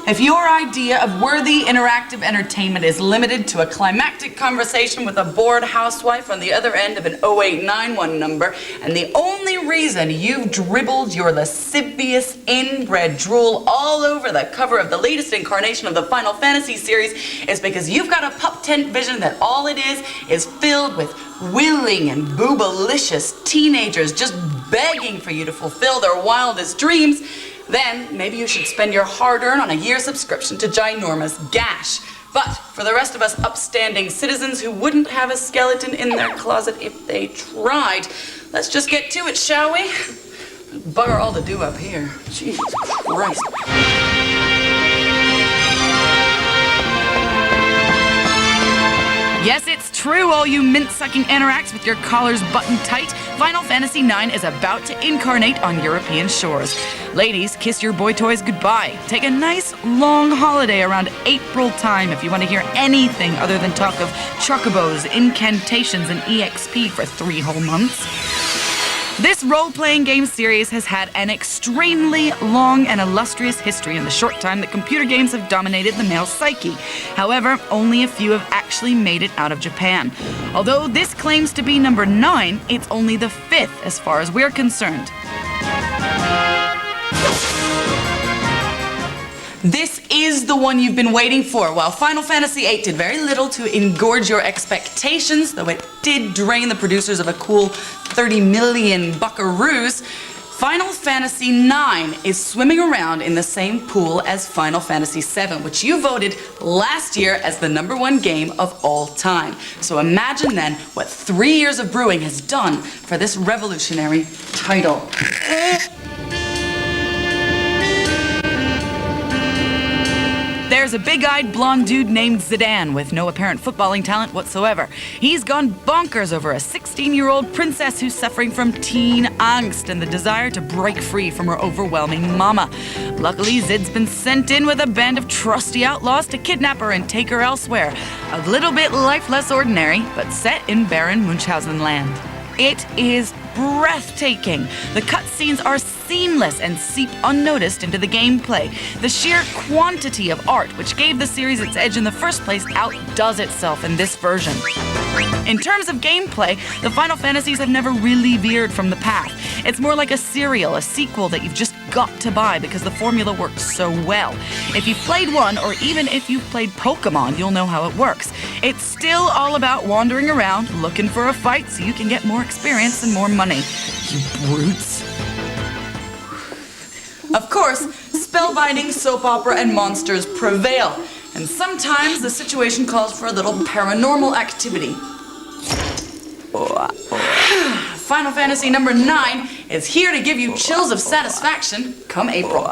If your idea of worthy interactive entertainment is limited to a climactic conversation with a bored housewife on the other end of an 0891 number, and the only reason you've dribbled your lascivious inbred drool all over the cover of the latest incarnation of the Final Fantasy series is because you've got a pup tent vision that all it is filled with willing and boobalicious teenagers just begging for you to fulfill their wildest dreams, then maybe you should spend your hard-earned on a year subscription to ginormous Gash. But for the rest of us upstanding citizens who wouldn't have a skeleton in their closet if they tried, let's just get to it, shall we? Bugger all to do up here. Jesus Christ. Yes, it's true, all you mint-sucking anoraks with your collars buttoned tight. Final Fantasy IX is about to incarnate on European shores. Ladies, kiss your boy toys goodbye. Take a nice, long holiday around April time if you want to hear anything other than talk of chocobos, incantations, and EXP for 3 whole months. This role-playing game series has had an extremely long and illustrious history in the short time that computer games have dominated the male psyche. However, only a few have actually made it out of Japan. Although this claims to be number 9, it's only the 5th as far as we're concerned. This is the one you've been waiting for. While Final Fantasy VIII did very little to engorge your expectations, though it did drain the producers of a cool 30 million buckaroos, Final Fantasy IX is swimming around in the same pool as Final Fantasy VII, which you voted last year as the #1 game of all time. So imagine then what 3 years of brewing has done for this revolutionary title. There's a big-eyed blonde dude named Zidane with no apparent footballing talent whatsoever. He's gone bonkers over a 16-year-old princess who's suffering from teen angst and the desire to break free from her overwhelming mama. Luckily, Zid's been sent in with a band of trusty outlaws to kidnap her and take her elsewhere. A little bit life less ordinary, but set in barren Munchausen land. It is breathtaking. The cutscenes are seamless and seep unnoticed into the gameplay. The sheer quantity of art, which gave the series its edge in the first place, outdoes itself in this version. In terms of gameplay, the Final Fantasies have never really veered from the path. It's more like a serial, a sequel that you've just got to buy because the formula works so well. If you've played one, or even if you've played Pokemon, you'll know how it works. It's still all about wandering around, looking for a fight so you can get more experience and more money. You brutes. Of course, spellbinding, soap opera, and monsters prevail, and sometimes the situation calls for a little paranormal activity. Final Fantasy #9 is here to give you chills of satisfaction come April.